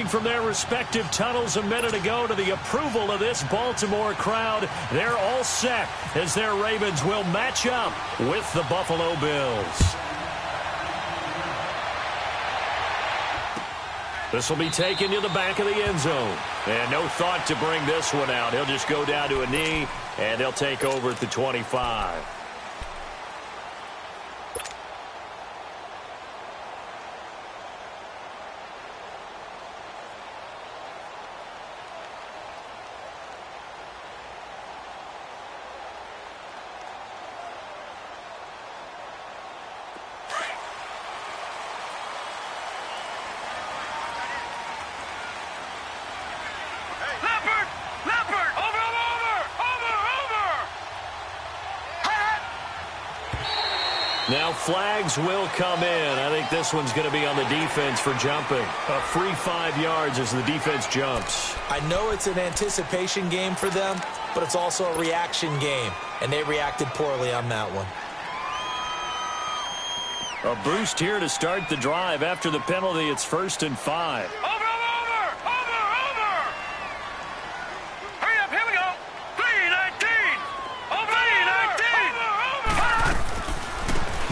Returning from their respective tunnels a minute ago to the approval of this Baltimore crowd, they're all set as their Ravens will match up with the Buffalo Bills. This will be taken to the back of the end zone. And no thought to bring this one out. He'll just go down to a knee, and he'll take over at the 25. Now flags will come in. I think this one's going to be on the defense for jumping. A free 5 yards as the defense jumps. I know it's an anticipation game for them, but it's also a reaction game, and they reacted poorly on that one. A boost here to start the drive. After the penalty, it's 1st and 5.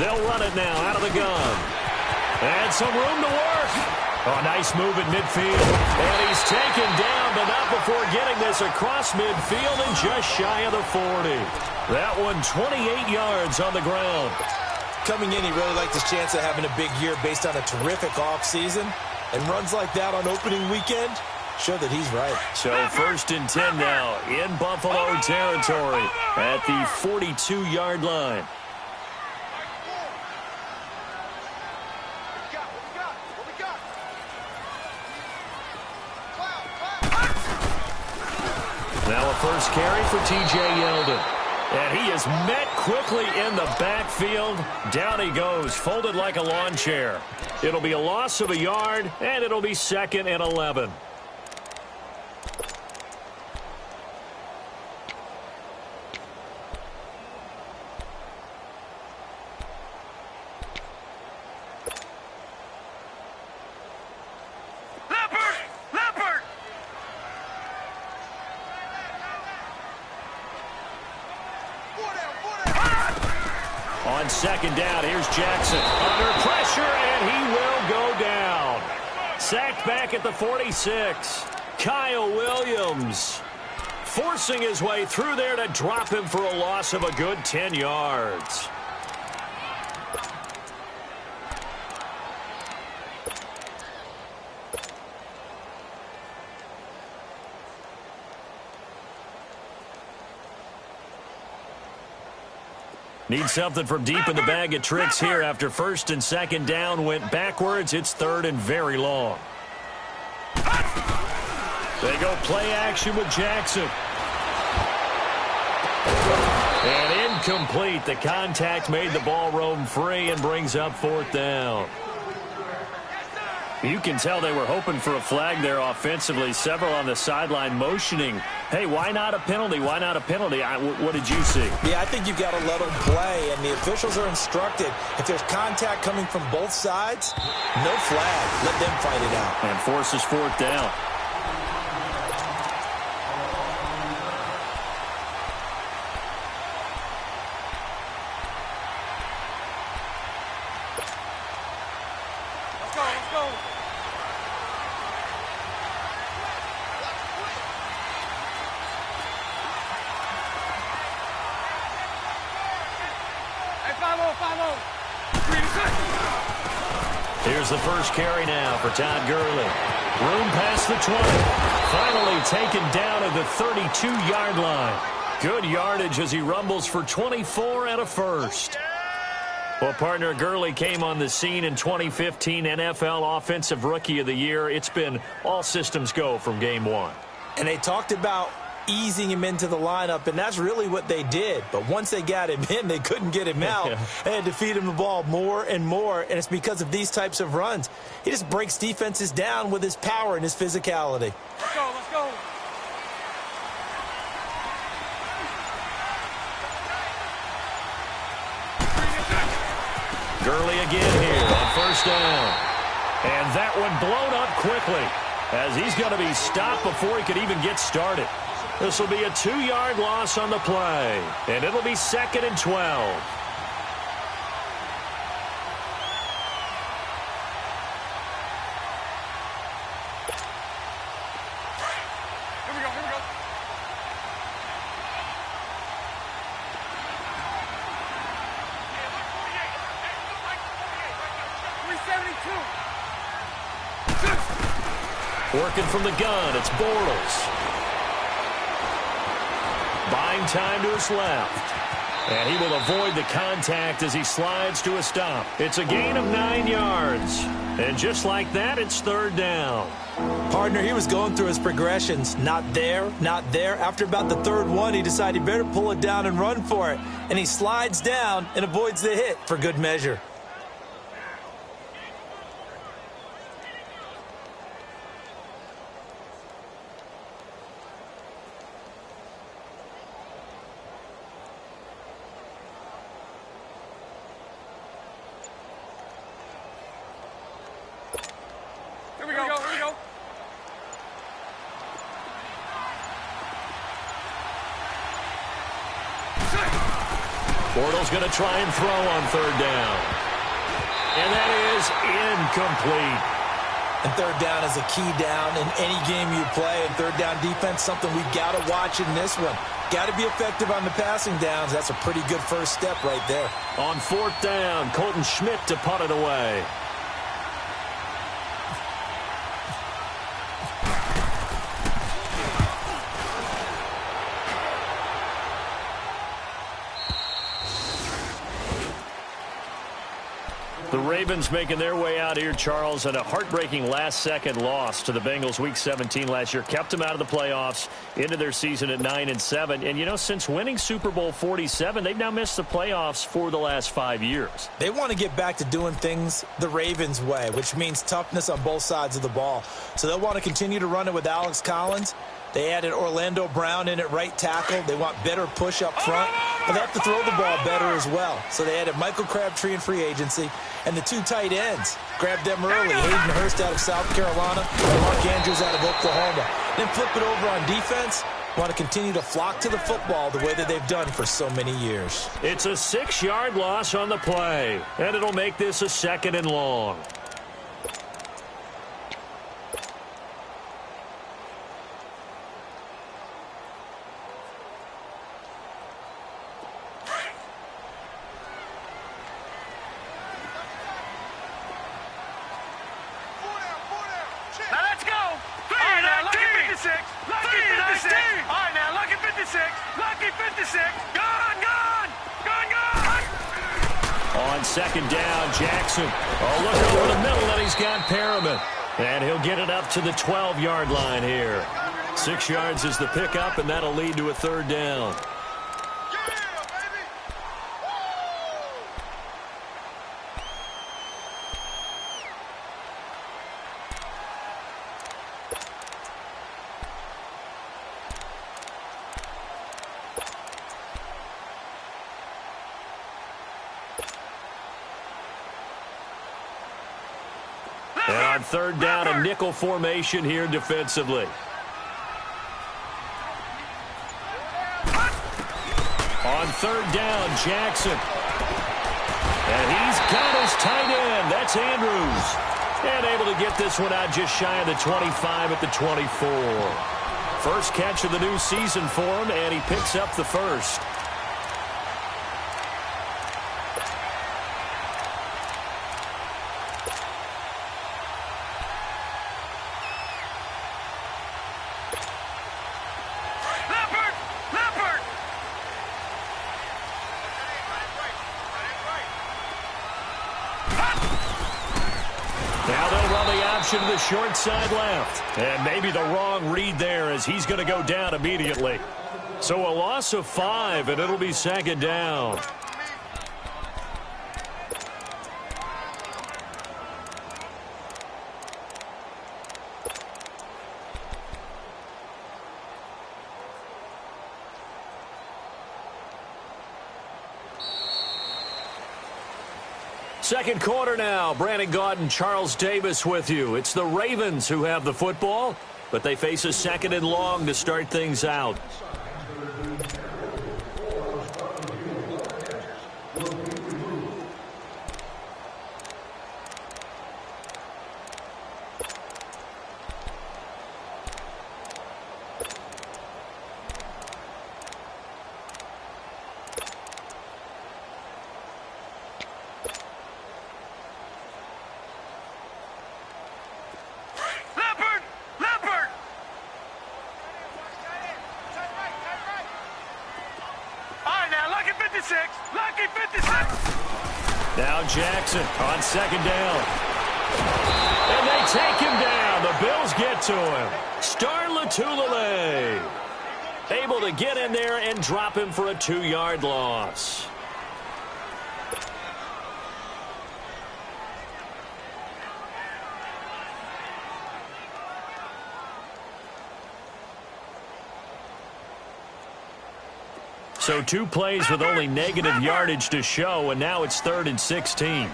They'll run it now out of the gun. And some room to work. Oh, nice move at midfield. And he's taken down, but not before getting this across midfield and just shy of the 40. That one 28 yards on the ground. Coming in, he really liked his chance of having a big year based on a terrific offseason. And runs like that on opening weekend show that he's right. So 1st and 10 now in Buffalo territory at the 42-yard line. Now a first carry for T.J. Yeldon. And he is met quickly in the backfield. Down he goes, folded like a lawn chair. It'll be a loss of a yard, and it'll be 2nd and 11. On 2nd down, here's Jackson. Under pressure, and he will go down. Sacked back at the 46. Kyle Williams forcing his way through there to drop him for a loss of a good 10 yards. Need something from deep in the bag of tricks here after 1st and 2nd down went backwards. It's 3rd and very long. They go play action with Jackson. And incomplete. The contact made the ball roam free and brings up 4th down. You can tell they were hoping for a flag there offensively. Several on the sideline motioning, hey, why not a penalty? Why not a penalty? What did you see? Yeah, I think you've got to let them play, and the officials are instructed. If there's contact coming from both sides, no flag. Let them fight it out. And forces 4th down. Here's the first carry now for Todd Gurley. Room past the 20. Finally taken down at the 32-yard line. Good yardage as he rumbles for 24 and a first. Well, partner, Gurley came on the scene in 2015 NFL Offensive Rookie of the Year. It's been all systems go from game one. And they talked about easing him into the lineup, and that's really what they did. But once they got him in, they couldn't get him out. They had to feed him the ball more and more, and it's because of these types of runs. He just breaks defenses down with his power and his physicality. Let's go, let's go. Gurley again here on 1st down. And that one blown up quickly. as he's going to be stopped before he could even get started. This will be a 2-yard loss on the play, and it'll be 2nd and 12. Working from the gun, it's Bortles. Buying time to his left. And he will avoid the contact as he slides to a stop. It's a gain of 9 yards. And just like that, it's 3rd down. Partner, he was going through his progressions. Not there, not there. After about the 3rd one, he decided he better pull it down and run for it. And he slides down and avoids the hit for good measure. Bortles going to try and throw on 3rd down. And that is incomplete. And 3rd down is a key down in any game you play. And 3rd down defense, something we've got to watch in this one. Got to be effective on the passing downs. That's a pretty good first step right there. On 4th down, Colton Schmidt to punt it away. The Ravens making their way out here, Charles, and a heartbreaking last-second loss to the Bengals Week 17 last year. Kept them out of the playoffs into their season at 9-7. And, you know, since winning Super Bowl 47, they've now missed the playoffs for the last 5 years. They want to get back to doing things the Ravens way, which means toughness on both sides of the ball. So they'll want to continue to run it with Alex Collins. They added Orlando Brown in at right tackle. They want better push up front, but they have to throw the ball better as well. So they added Michael Crabtree in free agency, and the 2 tight ends. Grabbed them early. Hayden Hurst out of South Carolina and Mark Andrews out of Oklahoma. Then flip it over on defense. Want to continue to flock to the football the way that they've done for so many years. It's a 6-yard loss on the play, and it'll make this a 2nd and long. On 2nd down, Jackson. Oh, look over the middle, and he's got Perriman. And he'll get it up to the 12-yard line here. 6 yards is the pickup, and that'll lead to a 3rd down. And on 3rd down, a nickel formation here defensively. On 3rd down, Jackson. And he's got his tight end. That's Andrews. And able to get this one out just shy of the 25 at the 24. First catch of the new season for him, and he picks up the first. To the short side left. And maybe the wrong read there as he's going to go down immediately. So a loss of 5, and it'll be 2nd down. Second quarter now. Brandon Gaud and Charles Davis with you. It's the Ravens who have the football, but they face a second and long to start things out. Now Jackson on second down. And they take him down. The Bills get to him. Star Lotulelei able to get in there and drop him for a 2-yard loss. So 2 plays with only negative yardage to show, and now it's 3rd and 16.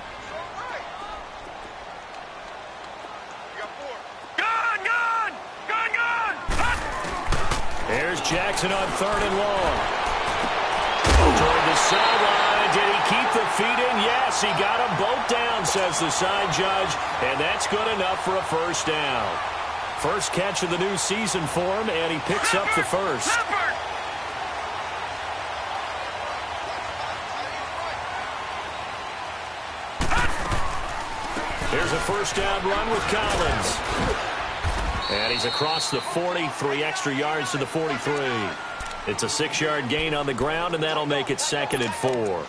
Here's Jackson on 3rd and long. Toward the sideline. Did he keep the feet in? Yes, he got them both down, says the side judge, and that's good enough for a first down. First catch of the new season for him, and he picks up the first. Here's a first down run with Collins. And he's across the 40, 3 extra yards to the 43. It's a 6-yard gain on the ground, and that'll make it 2nd and 4.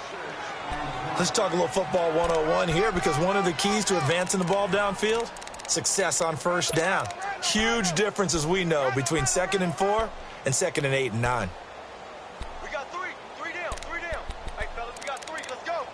Let's talk a little football 101 here, because one of the keys to advancing the ball downfield, success on first down. Huge difference, as we know, between 2nd and 4 and 2nd and 8 and 9. We got 3 down, 3 down. Hey, fellas, we got 3. Let's go.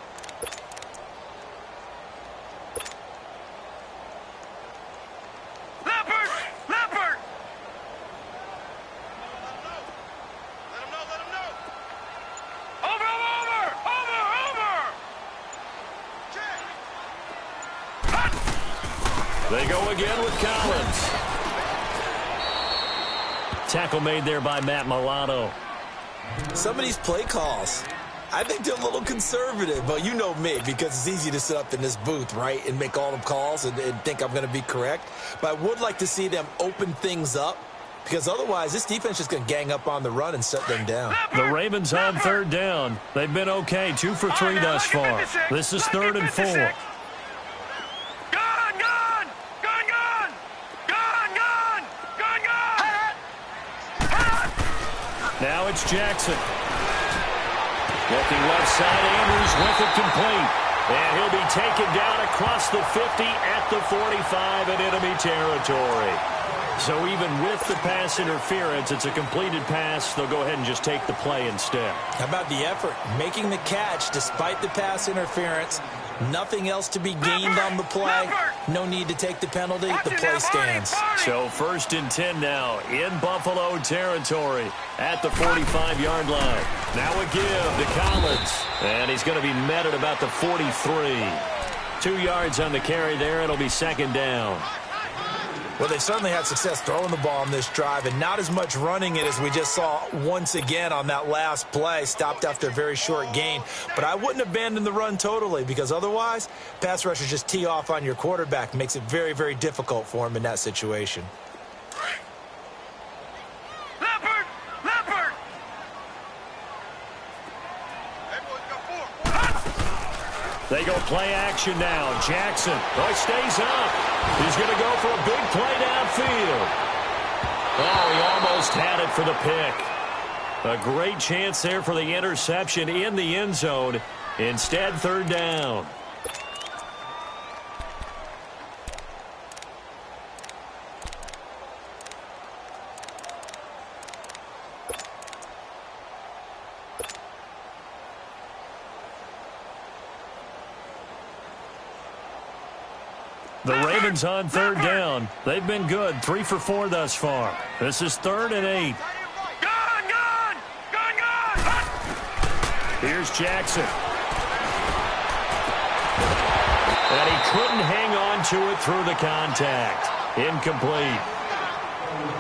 They go again with Collins. Tackle made there by Matt Milano. Some of these play calls, I think they're a little conservative, but you know me, because it's easy to sit up in this booth, right, and make all the calls and think I'm going to be correct. But I would like to see them open things up, because otherwise this defense is going to gang up on the run and shut them down. The Ravens on 3rd down. They've been okay, 2 for 3 thus far. This is 3rd and 4. Now it's Jackson. Looking left side, Andrews with it complete. And he'll be taken down across the 50 at the 45 in enemy territory. So even with the pass interference, it's a completed pass. They'll go ahead and just take the play instead. How about the effort? Making the catch despite the pass interference. Nothing else to be gained on the play. No need to take the penalty. The play stands. So 1st and 10 now in Buffalo territory at the 45-yard line. Now a give to Collins. And he's going to be met at about the 43. 2 yards on the carry there. It'll be 2nd down. Well, they certainly had success throwing the ball on this drive, and not as much running it as we just saw once again on that last play. Stopped after a very short gain. But I wouldn't abandon the run totally, because otherwise, pass rushers just tee off on your quarterback. Makes it very, very difficult for him in that situation. They go play action now. Jackson, he stays up. He's going to go for a big play downfield. Oh, he almost had it for the pick. A great chance there for the interception in the end zone. Instead, 3rd down. The Ravens on 3rd down. They've been good, 3 for 4 thus far. This is 3rd and 8. Here's Jackson. And he couldn't hang on to it through the contact. Incomplete.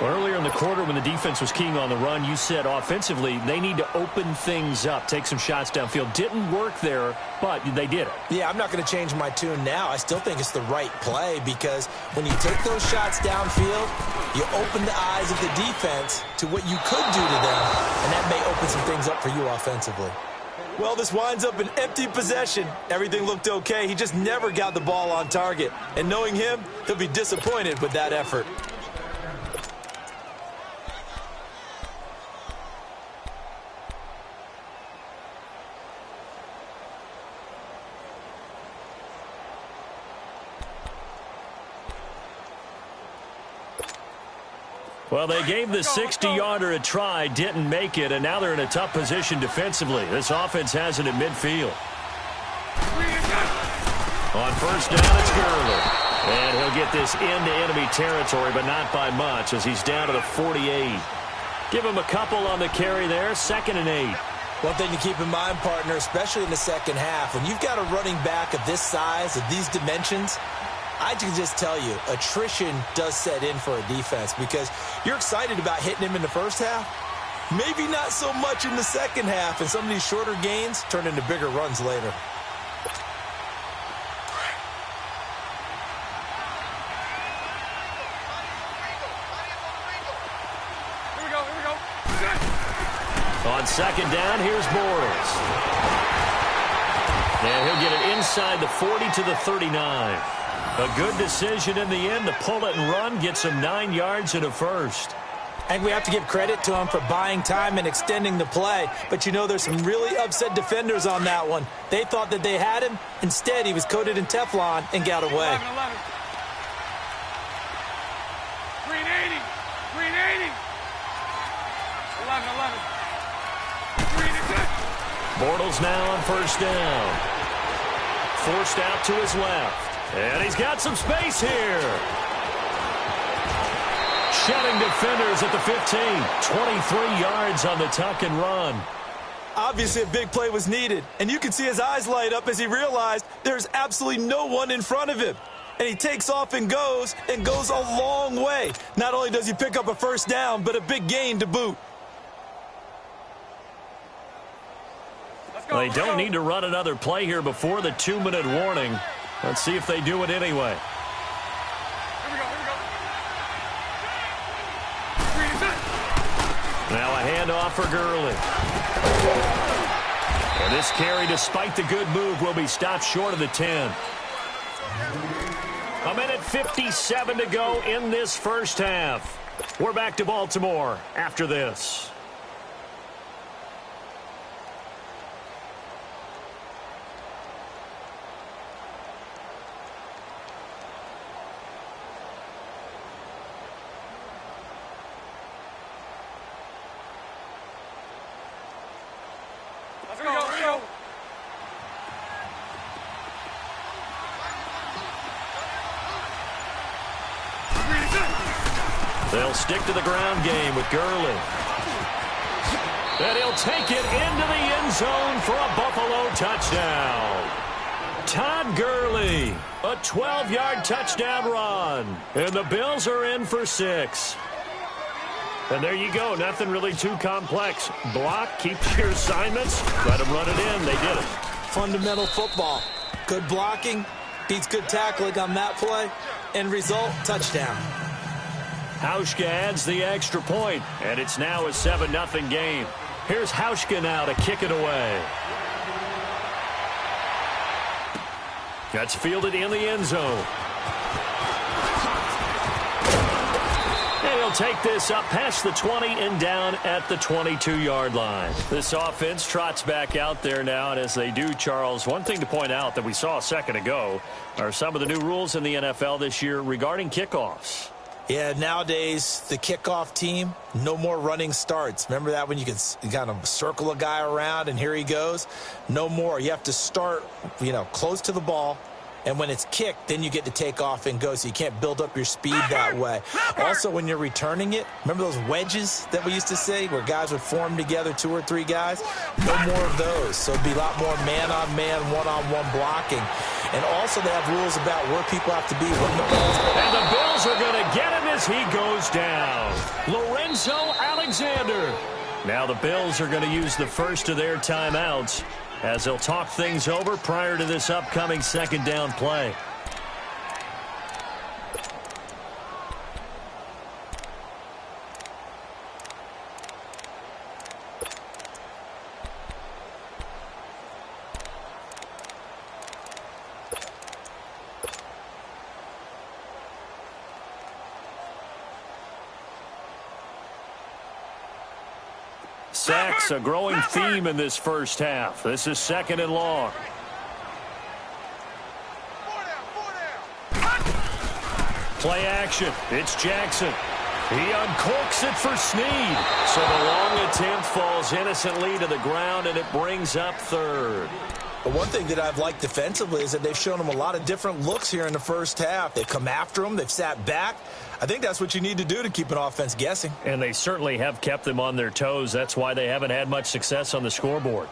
Earlier in the quarter when the defense was keying on the run, you said offensively they need to open things up, take some shots downfield. Didn't work there, but they did it. Yeah, I'm not going to change my tune now. I still think it's the right play because when you take those shots downfield, you open the eyes of the defense to what you could do to them, and that may open some things up for you offensively. Well, this winds up an empty possession. Everything looked okay. He just never got the ball on target. And knowing him, he'll be disappointed with that effort. Well, they gave the 60-yarder a try, didn't make it, and now they're in a tough position defensively. This offense has it at midfield. On first down, it's Gurley. And he'll get this into enemy territory, but not by much as he's down to the 48. Give him a couple on the carry there, 2nd and 8. One thing to keep in mind, partner, especially in the second half, when you've got a running back of this size, of these dimensions, I can just tell you, attrition does set in for a defense because you're excited about hitting him in the first half. Maybe not so much in the second half, and some of these shorter gains turn into bigger runs later. Here we go. On second down, here's Bortles. And he'll get it inside the 40 to the 39. A good decision in the end to pull it and run, gets him 9 yards and a first. And we have to give credit to him for buying time and extending the play. But, you know, there's some really upset defenders on that one. They thought that they had him. Instead, he was coated in Teflon and got away. 11. Green 80. 11. Bortles now on first down. Forced out to his left. And he's got some space here. Shedding defenders at the 15. 23 yards on the tuck and run. Obviously, a big play was needed. And you can see his eyes light up as he realized there's absolutely no one in front of him. And he takes off and goes a long way. Not only does he pick up a first down, but a big gain to boot. Well, they don't need to run another play here before the 2-minute warning. Let's see if they do it anyway. Here we go. Now a handoff for Gurley. And this carry, despite the good move, will be stopped short of the 10. 1:57 to go in this first half. We're back to Baltimore after this. Here we go. They'll stick to the ground game with Gurley. And he'll take it into the end zone for a Buffalo touchdown. Todd Gurley, a 12-yard touchdown run. And the Bills are in for 6. And there you go. Nothing really too complex. Block, keep your assignments, let them run it in. They did it. Fundamental football. Good blocking, beats good tackling on that play. End result, touchdown. Hauschka adds the extra point, and it's now a 7-0 game. Here's Hauschka now to kick it away. That's fielded in the end zone. And he'll take this up past the 20 and down at the 22-yard line. This offense trots back out there now, and as they do, Charles, one thing to point out that we saw a second ago are some of the new rules in the NFL this year regarding kickoffs. Yeah, nowadays, the kickoff team, no more running starts. Remember that when you could kind of circle a guy around and here he goes? No more. You have to start, close to the ball. And when it's kicked, then you get to take off and go, so you can't build up your speed that way. Also, when you're returning it, remember those wedges that we used to say where guys would form together, 2 or 3 guys? No more of those. So it'd be a lot more man-on-man, one-on-one blocking. And also they have rules about where people have to be when the ball's... And the Bills are going to get him as he goes down. Lorenzo Alexander. Now the Bills are going to use the first of their timeouts as they'll talk things over prior to this upcoming second down play. Sacks, a growing theme in this first half. This is second and long. Play action. It's Jackson. He uncorks it for Snead. So the long attempt falls innocently to the ground, and it brings up third. But one thing that I've liked defensively is that they've shown them a lot of different looks here in the first half. They've come after them. They've sat back. I think that's what you need to do to keep an offense guessing. And they certainly have kept them on their toes. That's why they haven't had much success on the scoreboard.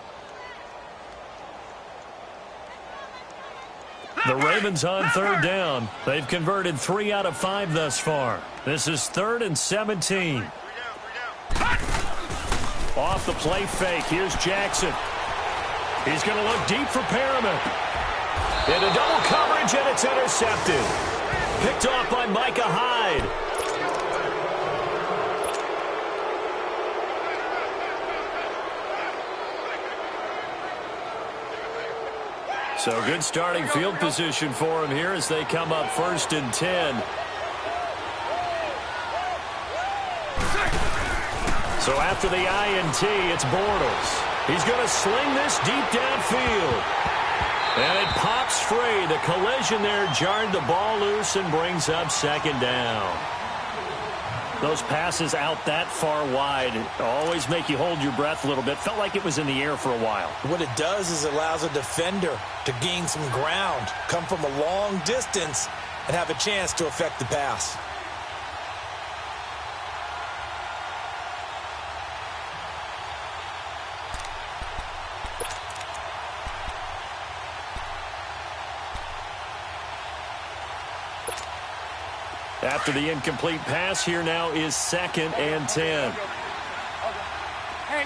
The Ravens on third down. They've converted 3 out of 5 thus far. This is 3rd and 17. Off the play fake. Here's Jackson. He's going to look deep for Perriman. Into double coverage, and it's intercepted. Picked off by Micah Hyde. So good starting field position for him here as they come up 1st and 10. So after the INT, it's Bortles. He's going to sling this deep downfield. And it pops free. The collision there jarred the ball loose and brings up 2nd down. Those passes out that far wide always make you hold your breath a little bit. Felt like it was in the air for a while. What it does is it allows a defender to gain some ground, come from a long distance, and have a chance to affect the pass. After the incomplete pass, here now is 2nd and 10. Hey.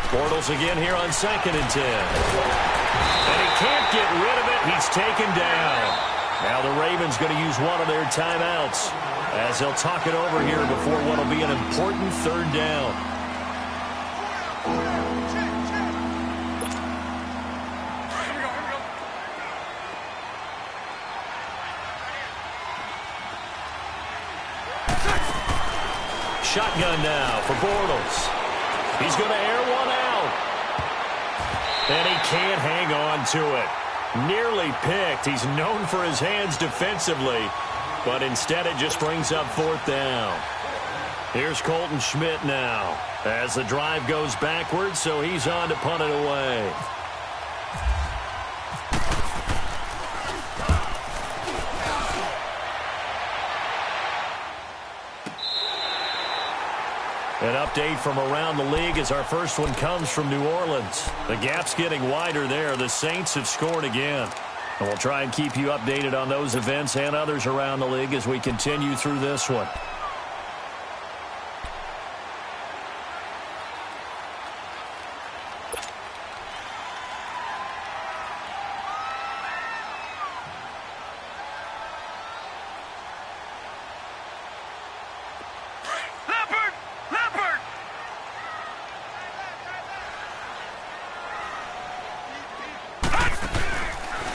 Bortles again here on 2nd and 10. And he can't get rid of it. He's taken down. Now the Ravens going to use one of their timeouts as they'll talk it over here before what will be an important 3rd down. Shotgun now for Bortles. He's going to air one out. And he can't hang on to it. Nearly picked. He's known for his hands defensively, but instead it just brings up 4th down. Here's Colton Schmidt now as the drive goes backwards, so he's on to punt it away. An update from around the league as our first one comes from New Orleans. The gap's getting wider there. The Saints have scored again. And we'll try and keep you updated on those events and others around the league as we continue through this one.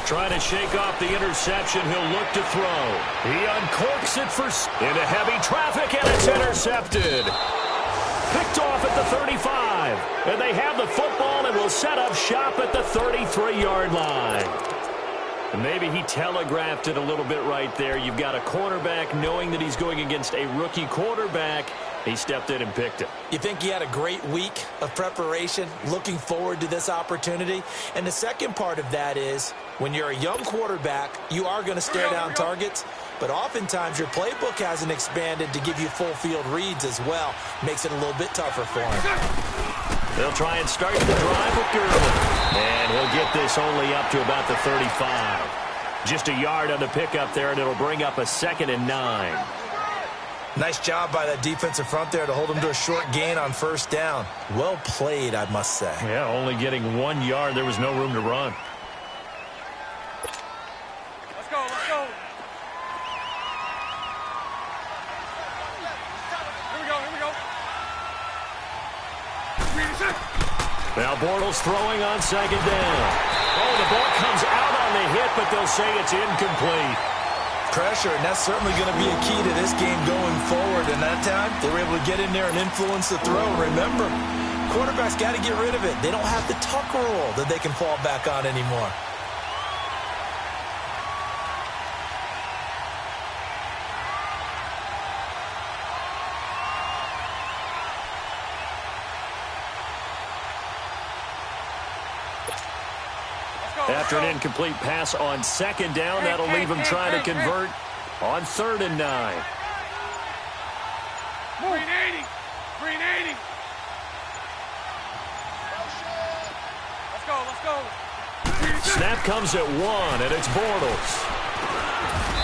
Trying to shake off the interception. He'll look to throw. He uncorks it into heavy traffic, and it's intercepted. Picked off at the 35. And they have the football and will set up shop at the 33-yard line. And maybe he telegraphed it a little bit right there. You've got a cornerback knowing that he's going against a rookie quarterback. He stepped in and picked it. You think he had a great week of preparation, looking forward to this opportunity? And the second part of that is, when you're a young quarterback, you are going to stare down targets, but oftentimes your playbook hasn't expanded to give you full field reads as well. Makes it a little bit tougher for him. They'll try and start the drive with Gurley. And he'll get this only up to about the 35. Just a yard on the pickup there, and it'll bring up a 2nd and 9. Nice job by that defensive front there to hold him to a short gain on 1st down. Well played, I must say. Yeah, only getting 1 yard. There was no room to run. Let's go, let's go. Here we go, here we go. Now Bortles throwing on 2nd down. Oh, the ball comes out on the hit, but they'll say it's incomplete. Pressure, and that's certainly going to be a key to this game going forward. And that time, they were able to get in there and influence the throw. Remember, quarterbacks got to get rid of it. They don't have the Tucker rule that they can fall back on anymore. After an incomplete pass on 2nd down, that'll leave him trying to convert on 3rd and 9. Green 80. Green 80. Let's go, let's go. Snap comes at 1, and it's Bortles.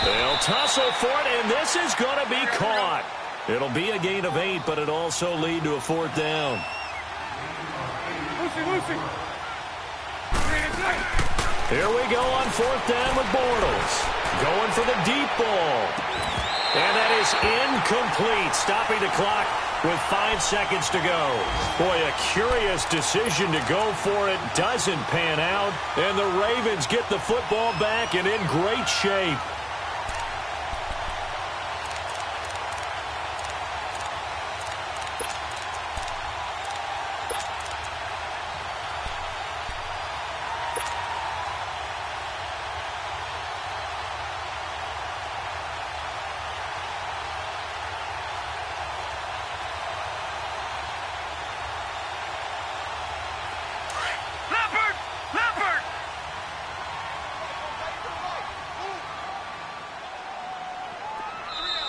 They'll tussle for it, and this is going to be caught. It'll be a gain of 8, but it'll also lead to a 4th down. Lucy. Here we go on 4th down with Bortles. Going for the deep ball. And that is incomplete. Stopping the clock with 5 seconds to go. Boy, a curious decision to go for it. Doesn't pan out. And the Ravens get the football back and in great shape.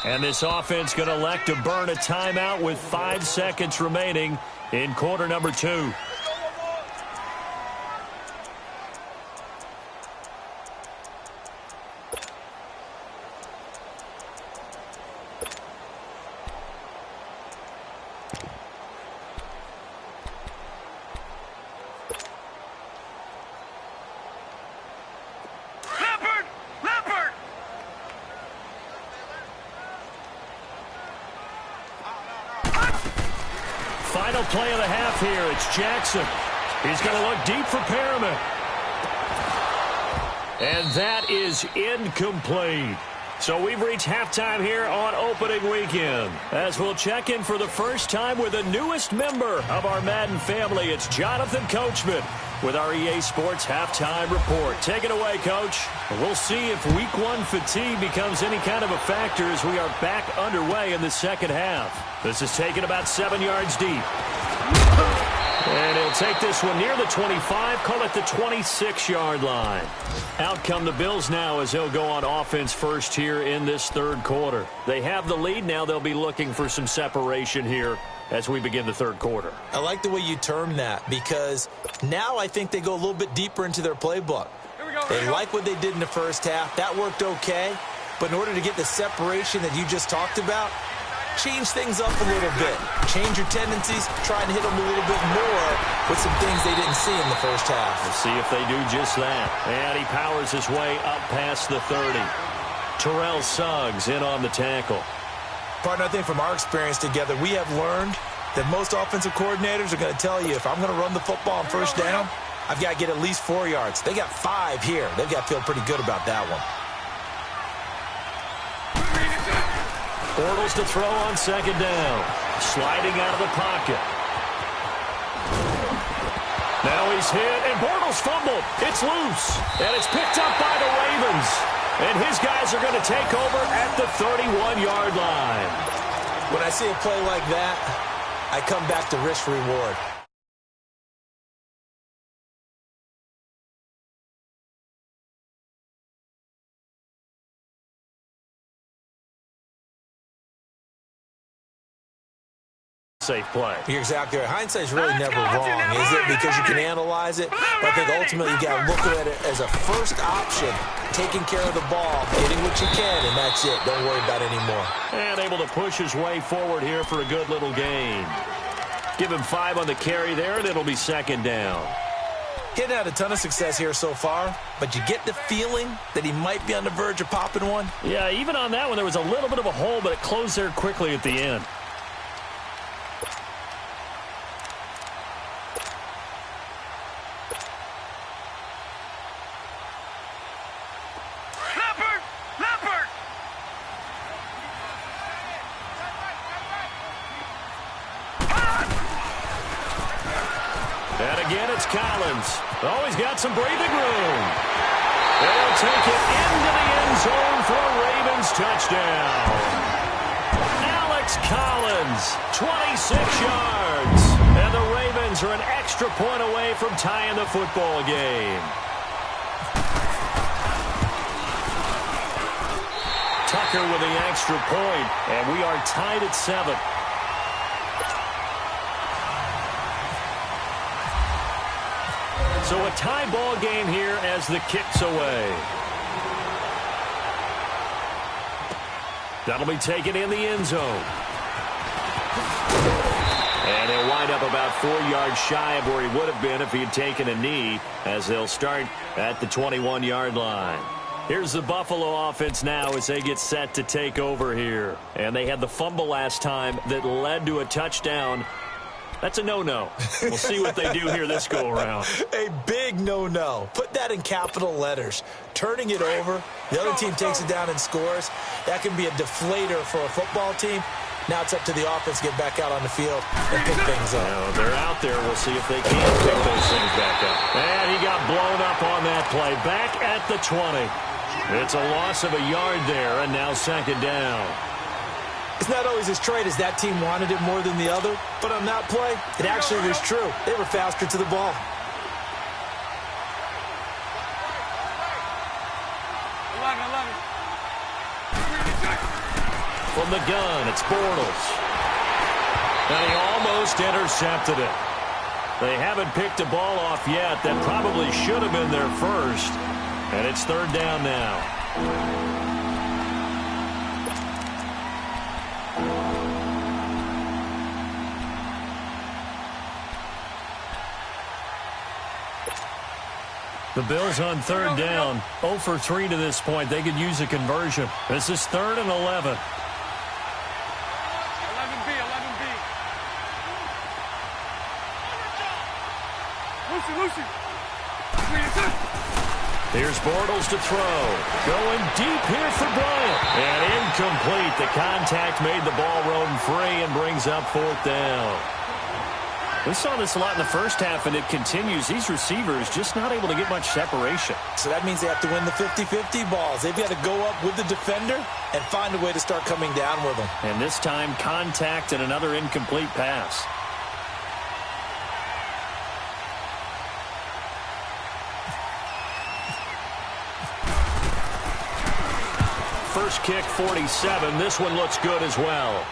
And this offense going to elect to burn a timeout with 5 seconds remaining in quarter number 2. Final play of the half here. It's Jackson. He's going to look deep for Perriman. And that is incomplete. So we've reached halftime here on opening weekend. As we'll check in for the first time with the newest member of our Madden family, it's Jonathan Coachman with our EA Sports Halftime Report. Take it away, Coach. We'll see if Week 1 fatigue becomes any kind of a factor as we are back underway in the second half. This is taken about 7 yards deep. And he'll take this one near the 25, call it the 26-yard line. Out come the Bills now as they'll go on offense first here in this third quarter. They have the lead. Now they'll be looking for some separation here as we begin the third quarter. I like the way you term that because now I think they go a little bit deeper into their playbook. They like what they did in the first half. That worked okay. But in order to get the separation that you just talked about, change things up a little bit. Change your tendencies. Try and hit them a little bit more with some things they didn't see in the first half. We'll see if they do just that. And he powers his way up past the 30. Terrell Suggs in on the tackle. Partner, I think from our experience together, we have learned that most offensive coordinators are going to tell you, if I'm going to run the football on first down, I've got to get at least 4 yards. They got 5 here. They've got to feel pretty good about that one. Bortles to throw on second down. Sliding out of the pocket. Now he's hit, and Bortles fumbled. It's loose, and it's picked up by the Ravens. And his guys are going to take over at the 31-yard line. When I see a play like that, I come back to risk-reward. safe play. You're exactly right. Hindsight's really never wrong, is it? Because you can analyze it. But I think ultimately you got to look at it as a first option, taking care of the ball, getting what you can, and that's it. Don't worry about it anymore. And able to push his way forward here for a good little gain. Give him 5 on the carry there, and it'll be second down. Getting had a ton of success here so far, but you get the feeling that he might be on the verge of popping one. Yeah, even on that one, there was a little bit of a hole, but it closed there quickly at the end. And again, it's Collins. Oh, he's got some breathing room. They'll take it into the end zone for a Ravens touchdown. Alex Collins, 26 yards. And the Ravens are an extra point away from tying the football game. Tucker with the extra point, and we are tied at 7. So a tie ball game here as the kick's away. That'll be taken in the end zone. And he'll wind up about 4 yards shy of where he would have been if he had taken a knee, as they'll start at the 21-yard line. Here's the Buffalo offense now as they get set to take over here. And they had the fumble last time that led to a touchdown. That's a no-no. We'll see what they do here this go-around. A big no-no. Put that in capital letters. Turning it over, the other team takes it down and scores. That can be a deflator for a football team. Now it's up to the offense to get back out on the field and pick things up. Now, they're out there. We'll see if they can pick those things back up. And he got blown up on that play. Back at the 20. It's a loss of a yard there, and now second down. It's not always as straight as that team wanted it more than the other, but on that play, it actually was true. They were faster to the ball. From the gun, it's Bortles. And he almost intercepted it. They haven't picked a ball off yet. That probably should have been their first. And it's third down now. The Bills on third down, 0 for 3 to this point. They could use a conversion. This is 3rd and 11. 11B, 11B. Lucy. Here's Bortles to throw. Going deep here for Bryant. And incomplete. The contact made the ball roam free and brings up 4th down. We saw this a lot in the first half, and it continues. These receivers just not able to get much separation. So that means they have to win the 50-50 balls. They've got to go up with the defender and find a way to start coming down with them. And this time, contact and another incomplete pass. First kick, 47. This one looks good as well.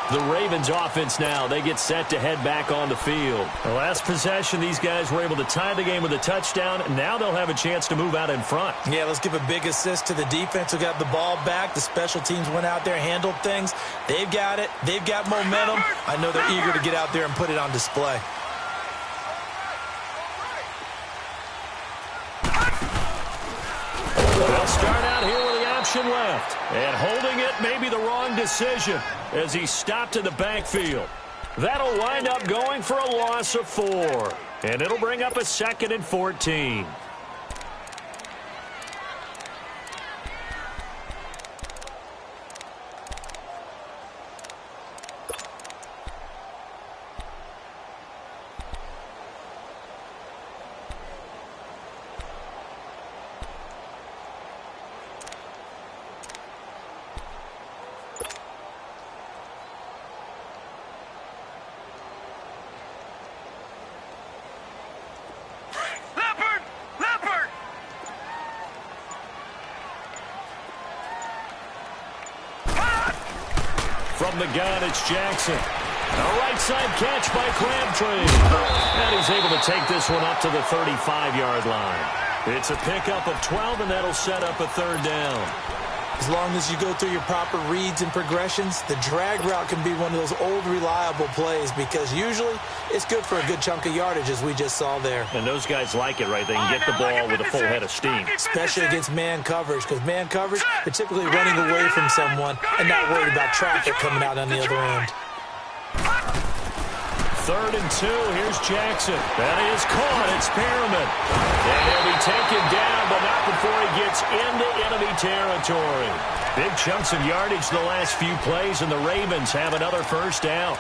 The Ravens offense now, they get set to head back on the field. The last possession, these guys were able to tie the game with a touchdown. Now they'll have a chance to move out in front. Yeah, let's give a big assist to the defense who got the ball back. The special teams went out there, handled things. They've got it. They've got momentum. I know they're eager to get out there and put it on display. They'll start out here with the option left. And holding it may be the wrong decision as he stopped in the backfield. That'll wind up going for a loss of 4. And it'll bring up a 2nd and 14. From the gun, it's Jackson. A right side catch by Crabtree. And he's able to take this one up to the 35-yard line. It's a pickup of 12, and that'll set up a third down. As long as you go through your proper reads and progressions, the drag route can be one of those old reliable plays because usually it's good for a good chunk of yardage, as we just saw there. And those guys like it, right? They can get the ball with a full head of steam. Especially against man coverage, because man coverage, they're typically running away from someone and not worried about traffic coming out on the other end. 3rd and 2. Here's Jackson. That is caught. It's Perriman. And he'll be taken down, but not before he gets into enemy territory. Big chunks of yardage the last few plays, and the Ravens have another first down.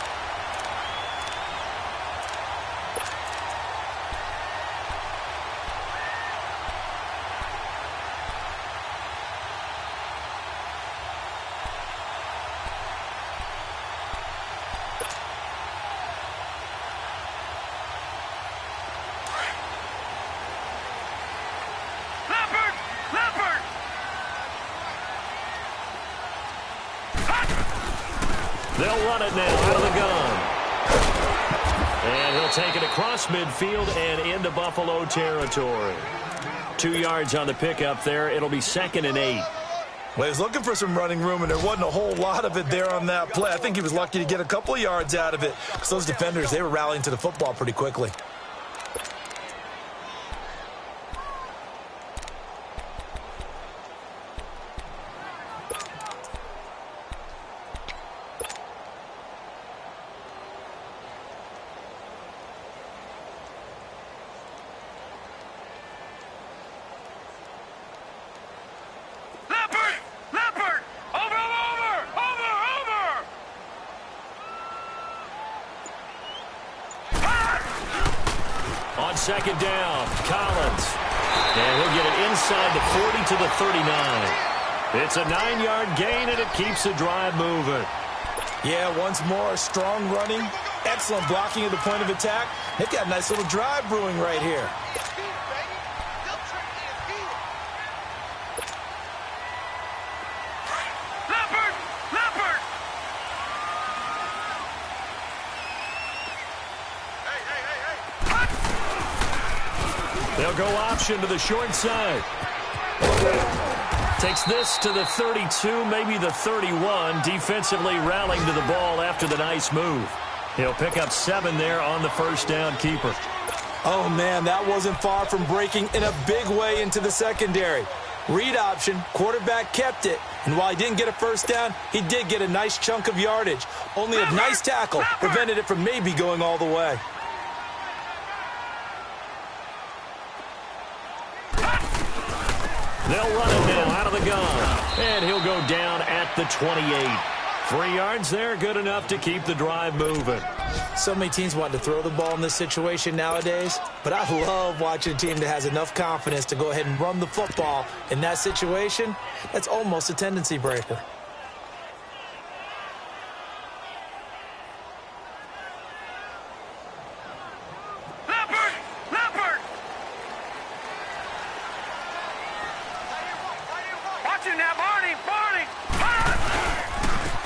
They'll run it now out of the gun. And he'll take it across midfield and into Buffalo territory. 2 yards on the pickup there. It'll be 2nd and 8. Well, he was looking for some running room, and there wasn't a whole lot of it there on that play. I think he was lucky to get a couple of yards out of it because those defenders, they were rallying to the football pretty quickly. On 2nd down, Collins. And he'll get it inside the 40 to the 39. It's a 9-yard gain, and it keeps the drive moving. Yeah, once more, strong running, excellent blocking at the point of attack. They've got a nice little drive brewing right here. They'll go option to the short side. Takes this to the 32, maybe the 31. Defensively rallying to the ball after the nice move. He'll pick up 7 there on the first down keeper. Oh, man, that wasn't far from breaking in a big way into the secondary. Read option, quarterback kept it, and while he didn't get a first down, he did get a nice chunk of yardage. Only a nice tackle prevented it from maybe going all the way. They'll run it now out of the gun. And he'll go down at the 28. 3 yards there, good enough to keep the drive moving. So many teams want to throw the ball in this situation nowadays, but I love watching a team that has enough confidence to go ahead and run the football. In that situation, that's almost a tendency breaker.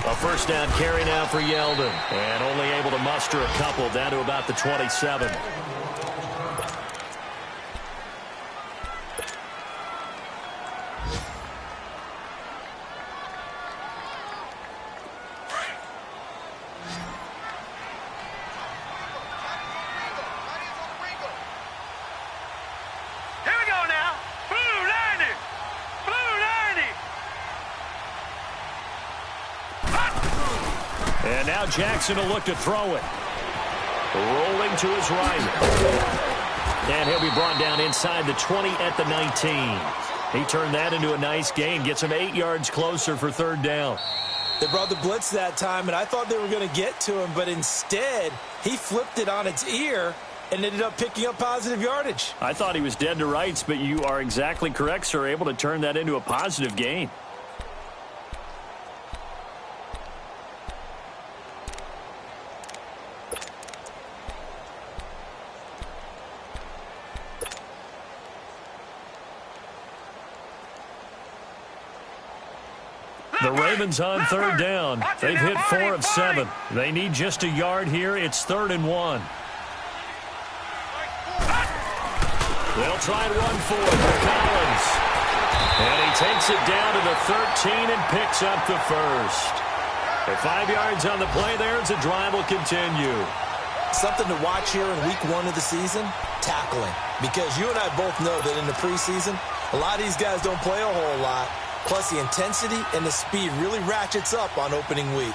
A first down carry now for Yeldon. And only able to muster a couple down to about the 27. And now Jackson will look to throw it. Rolling to his right. And he'll be brought down inside the 20 at the 19. He turned that into a nice gain. Gets him 8 yards closer for third down. They brought the blitz that time, and I thought they were going to get to him, but instead, he flipped it on its ear and ended up picking up positive yardage. I thought he was dead to rights, but you are exactly correct, sir. Able to turn that into a positive gain. The The Ravens on third down. They've hit 4 of 7. They need just a yard here. It's 3rd and 1. They'll try and run for Collins. And he takes it down to the 13 and picks up the first. At 5 yards on the play there as the drive will continue. Something to watch here in week 1 of the season, tackling. Because you and I both know that in the preseason, a lot of these guys don't play a whole lot. Plus, the intensity and the speed really ratchets up on opening week.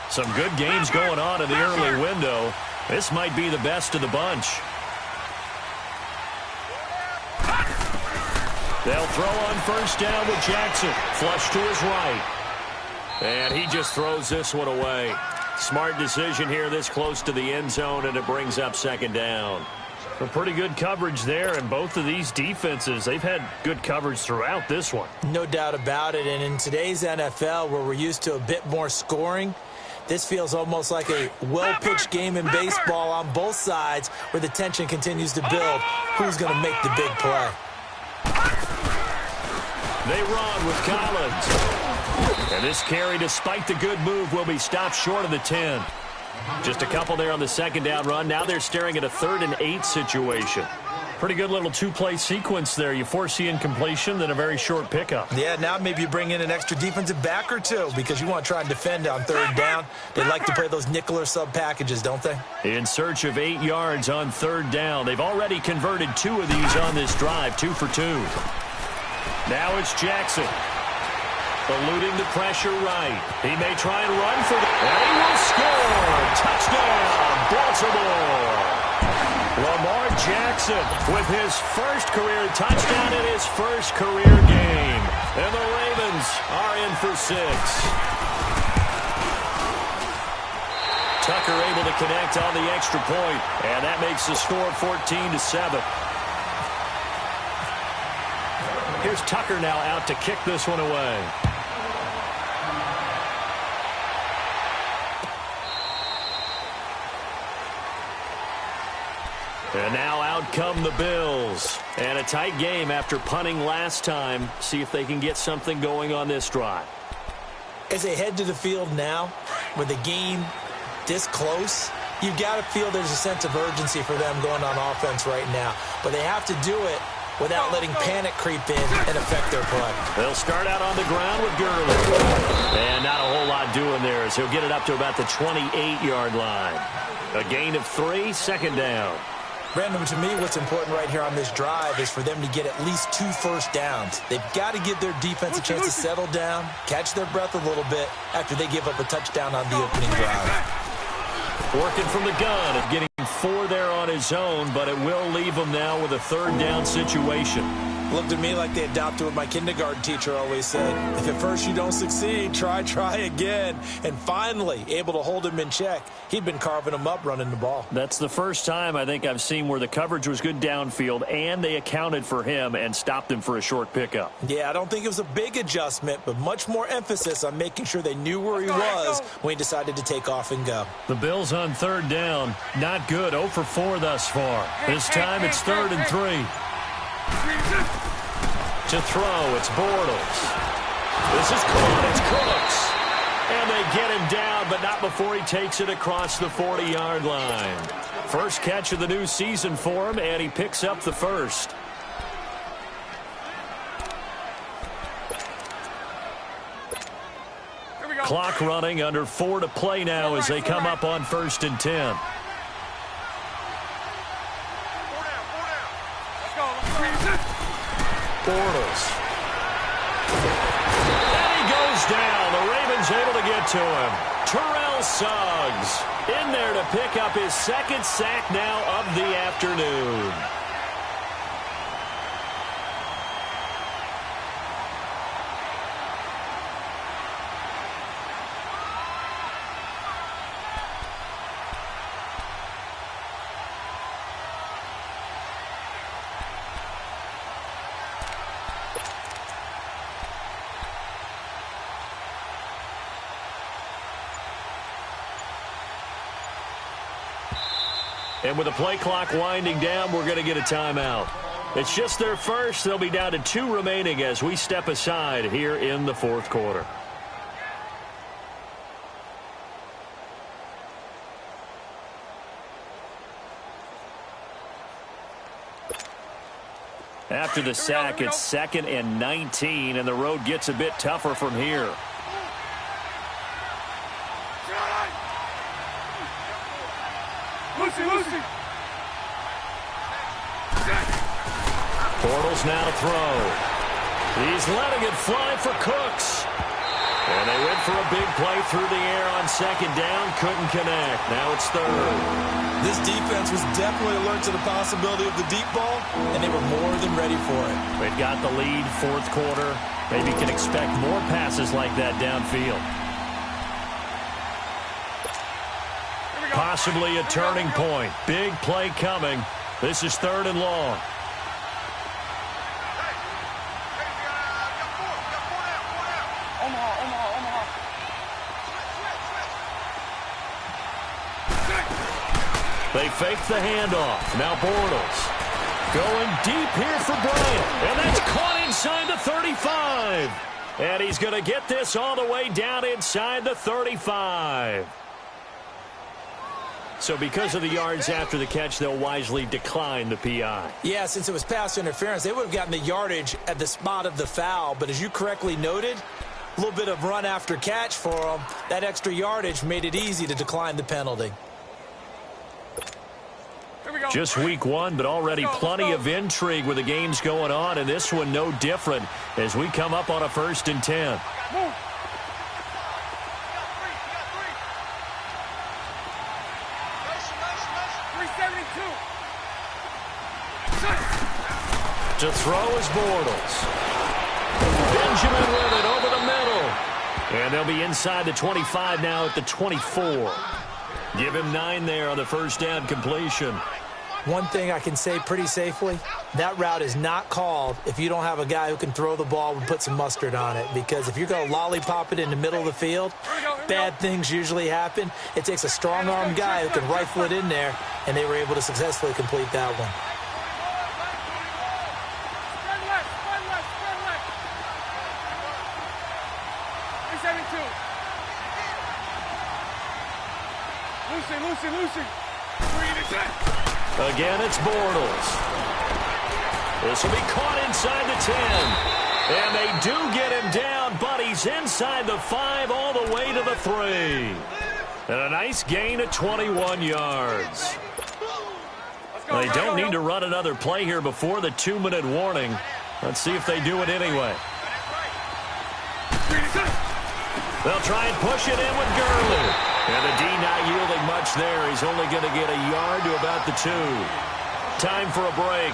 Some good games going on in the early window. This might be the best of the bunch. They'll throw on first down with Jackson. Flush to his right. And he just throws this one away. Smart decision here this close to the end zone, and it brings up 2nd down. A pretty good coverage there, and both of these defenses, they've had good coverage throughout this one. No doubt about it, and in today's NFL, where we're used to a bit more scoring, this feels almost like a well-pitched game in baseball on both sides where the tension continues to build. Who's going to make the big play? They run with Collins. And this carry, despite the good move, will be stopped short of the 10. Just a couple there on the 2nd down run. Now they're staring at a 3rd and 8 situation. Pretty good little 2-play sequence there. You force the incompletion, then a very short pickup. Yeah, now maybe you bring in an extra defensive back or two because you want to try and defend on 3rd down. They like to play those nickel or sub packages, don't they? In search of 8 yards on 3rd down. They've already converted 2 of these on this drive, 2 for 2. Now it's Jackson. Eluding the pressure right. He may try and run for the... And he will score! Touchdown, Baltimore! Lamar Jackson with his first career touchdown in his first career game. And the Ravens are in for 6. Tucker able to connect on the extra point, and that makes the score 14-7. Here's Tucker now out to kick this one away. And now out come the Bills. And a tight game after punting last time. See if they can get something going on this drive. As they head to the field now, with the game this close, you've got to feel there's a sense of urgency for them going on offense right now. But they have to do it without letting panic creep in and affect their play. They'll start out on the ground with Gurley. And not a whole lot doing there as he'll get it up to about the 28-yard line. A gain of 3, 2nd down. Brandon, to me, what's important right here on this drive is for them to get at least 2 first downs. They've got to give their defense a chance to settle down, catch their breath a little bit after they give up a touchdown on the opening drive. Working from the gun and getting 4 there on his own, but it will leave him now with a 3rd down situation. Looked to me like they adopted what my kindergarten teacher always said. If at first you don't succeed, try again. And finally, able to hold him in check. He'd been carving him up running the ball. That's the first time I think I've seen where the coverage was good downfield and they accounted for him and stopped him for a short pickup. Yeah, I don't think it was a big adjustment, but much more emphasis on making sure they knew where he was when he decided to take off and go. The Bills on 3rd down. Not good. 0 for 4 thus far. This time it's 3rd and 3. To throw, it's Bortles. This is caught, it's Cooks. And they get him down, but not before he takes it across the 40-yard line. First catch of the new season for him, and he picks up the first. Clock running, under 4 to play now as they come up on 1st and 10. Bortles. And he goes down. The Ravens able to get to him. Terrell Suggs in there to pick up his 2nd sack now of the afternoon. And with the play clock winding down, we're going to get a timeout. It's just their first. They'll be down to 2 remaining as we step aside here in the fourth quarter. After the sack, it's 2nd and 19, and the road gets a bit tougher from here. Lucy. Bortles now to throw. He's letting it fly for Cooks. And they went for a big play through the air on 2nd down. Couldn't connect. Now it's 3rd. This defense was definitely alert to the possibility of the deep ball, and they were more than ready for it. They've got the lead, fourth quarter. Maybe can expect more passes like that downfield. Possibly a turning point. Big play coming. This is 3rd and long. They fake the handoff. Now Bortles going deep here for Bryant. And that's caught inside the 35. And he's going to get this all the way down inside the 35. So because of the yards after the catch, they'll wisely decline the PI. Yeah, since it was pass interference, they would have gotten the yardage at the spot of the foul. But as you correctly noted, a little bit of run after catch for them. That extra yardage made it easy to decline the penalty. Just week 1, but already plenty of intrigue with the games going on, and this one no different as we come up on a 1st and 10. To throw is Bortles. Benjamin with it over the middle. And they'll be inside the 25 now at the 24. Give him 9 there on the first down completion. One thing I can say pretty safely, that route is not called if you don't have a guy who can throw the ball and put some mustard on it. Because if you're going to lollipop it in the middle of the field, bad things usually happen. It takes a strong-armed guy who can rifle it in there, and they were able to successfully complete that one. Lucy. Again, it's Bortles. This will be caught inside the 10. And they do get him down, but he's inside the 5 all the way to the 3. And a nice gain of 21 yards. They don't need to run another play here before the 2-minute warning. Let's see if they do it anyway. They'll try and push it in with Gurley. And the D not yielding much there. He's only going to get a yard to about the 2. Time for a break.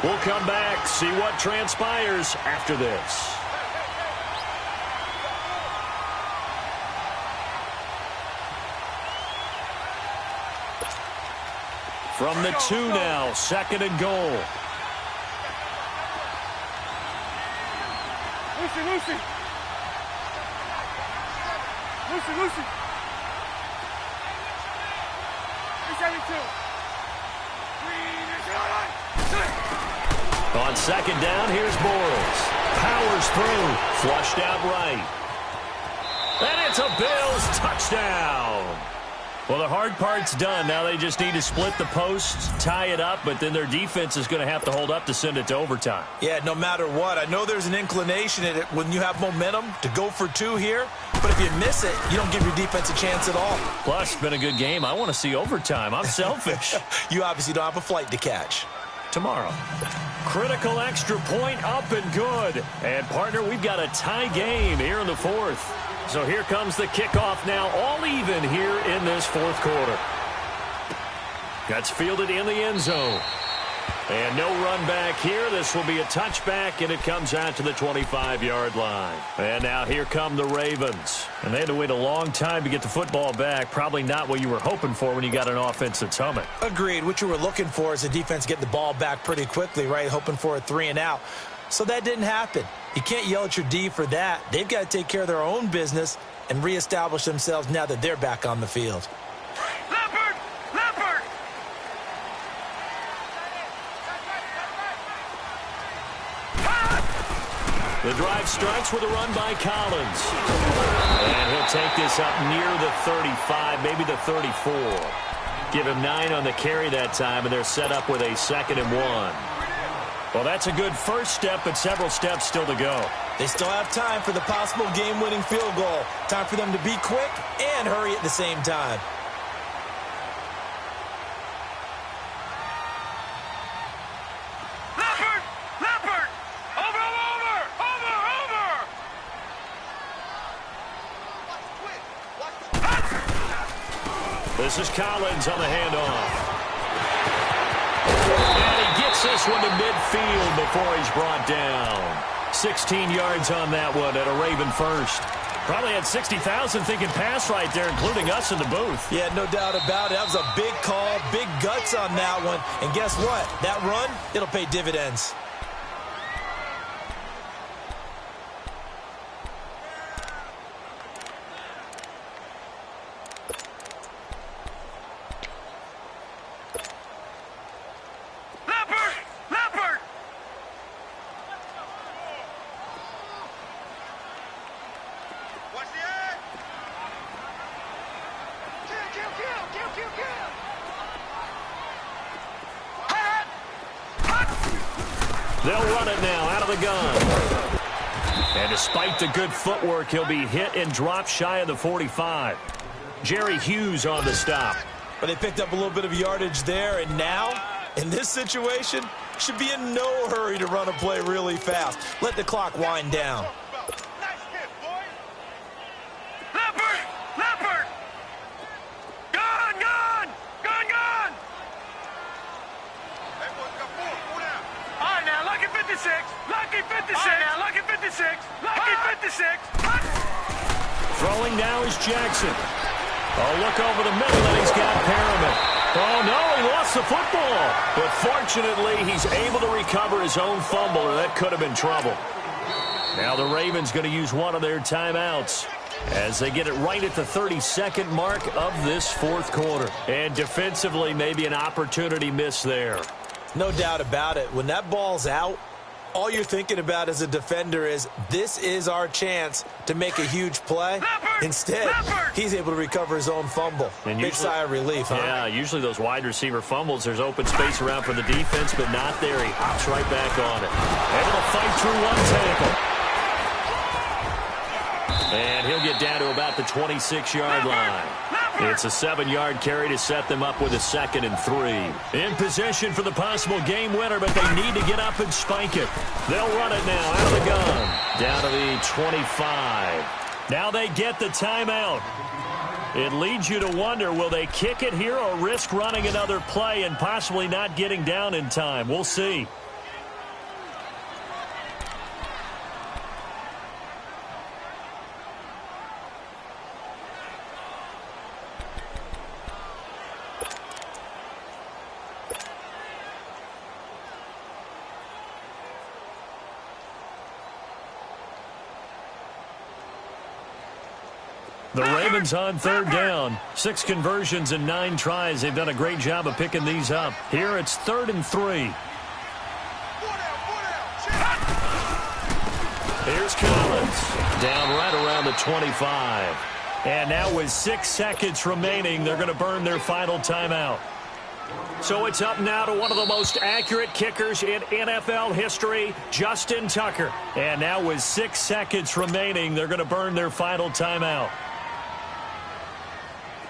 We'll come back, see what transpires after this. From the 2 now, 2nd and goal. Lucy. On 2nd down, here's Bortles. Powers through. Flushed out right. And it's a Bills touchdown. Well, the hard part's done. Now they just need to split the posts, tie it up, but then their defense is going to have to hold up to send it to overtime. Yeah, no matter what. I know there's an inclination in it when you have momentum to go for 2 here, but if you miss it, you don't give your defense a chance at all. Plus, it's been a good game. I want to see overtime. I'm selfish. You obviously don't have a flight to catch. Tomorrow. Critical extra point up and good. And, partner, we've got a tie game here in the 4th. So here comes the kickoff now, all even here in this 4th quarter. That's fielded in the end zone. And no run back here. This will be a touchback, and it comes out to the 25-yard line. And now here come the Ravens. And they had to wait a long time to get the football back. Probably not what you were hoping for when you got an offense that's humming. Agreed. What you were looking for is the defense getting the ball back pretty quickly, right? Hoping for a 3 and out. So that didn't happen. You can't yell at your D for that. They've got to take care of their own business and reestablish themselves now that they're back on the field. Leopard! The drive starts with a run by Collins. And he'll take this up near the 35, maybe the 34. Give him 9 on the carry that time, and they're set up with a 2nd and 1. Well, that's a good first step, but several steps still to go. They still have time for the possible game-winning field goal. Time for them to be quick and hurry at the same time. This is Collins on the handoff. And he gets this one to midfield before he's brought down. 16 yards on that one at a Raven first. Probably had 60,000 thinking pass right there, including us in the booth. Yeah, no doubt about it. That was a big call, big guts on that one. And guess what? That run, it'll pay dividends. They'll run it now out of the gun. And despite the good footwork, he'll be hit and dropped shy of the 45. Jerry Hughes on the stop. But they picked up a little bit of yardage there, and now, in this situation, should be in no hurry to run a play really fast. Let the clock wind down. Throwing now is Jackson. Oh, look over the middle, and he's got Perriman. Oh, no, he lost the football. But fortunately, he's able to recover his own fumble, or that could have been trouble. Now the Ravens going to use one of their timeouts as they get it right at the 32nd mark of this fourth quarter. And defensively, maybe an opportunity miss there. No doubt about it. When that ball's out, all you're thinking about as a defender is, this is our chance to make a huge play. Instead, he's able to recover his own fumble. And big sigh of relief, huh? Yeah, usually those wide receiver fumbles, there's open space around for the defense, but not there. He hops right back on it. Able to fight through one tackle. And he'll get down to about the 26-yard line. It's a 7-yard carry to set them up with a 2nd and 3. In possession for the possible game winner, but they need to get up and spike it. They'll run it now out of the gun. Down to the 25. Now they get the timeout. It leads you to wonder, will they kick it here or risk running another play and possibly not getting down in time? We'll see. The Ravens on 3rd down. 6 conversions and 9 tries. They've done a great job of picking these up. Here it's 3rd and 3. Here's Collins. Down right around the 25. And now with 6 seconds remaining, they're going to burn their final timeout. So it's up now to one of the most accurate kickers in NFL history, Justin Tucker. And now with 6 seconds remaining, they're going to burn their final timeout.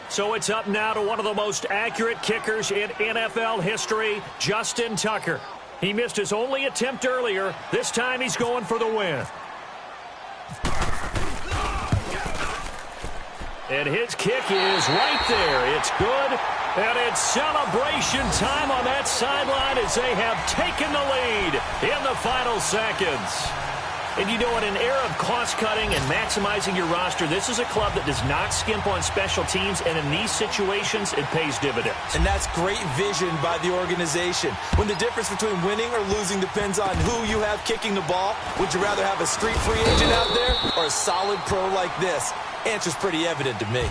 So it's up now to one of the most accurate kickers in NFL history, Justin Tucker. He missed his only attempt earlier. This time he's going for the win. And his kick is right there. It's good. And it's celebration time on that sideline as they have taken the lead in the final seconds. And you know, in an era of cost-cutting and maximizing your roster, this is a club that does not skimp on special teams, and in these situations, it pays dividends. And that's great vision by the organization. When the difference between winning or losing depends on who you have kicking the ball, would you rather have a street free agent out there or a solid pro like this? Answer's pretty evident to me.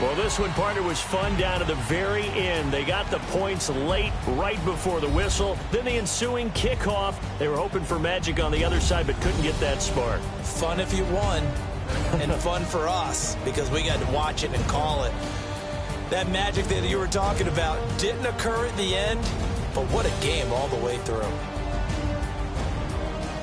Well, this one, partner, was fun down to the very end. They got the points late, right before the whistle. Then the ensuing kickoff. They were hoping for magic on the other side, but couldn't get that spark. Fun if you won, and fun for us, because we got to watch it and call it. That magic that you were talking about didn't occur at the end, but what a game all the way through.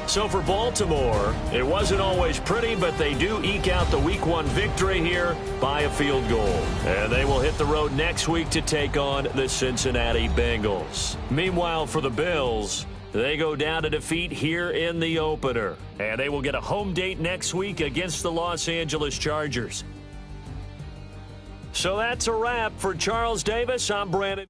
So for Baltimore, it wasn't always pretty, but they do eke out the Week 1 victory here by a field goal. And they will hit the road next week to take on the Cincinnati Bengals. Meanwhile, for the Bills, they go down to defeat here in the opener. And they will get a home date next week against the Los Angeles Chargers. So that's a wrap. For Charles Davis, I'm Brandon.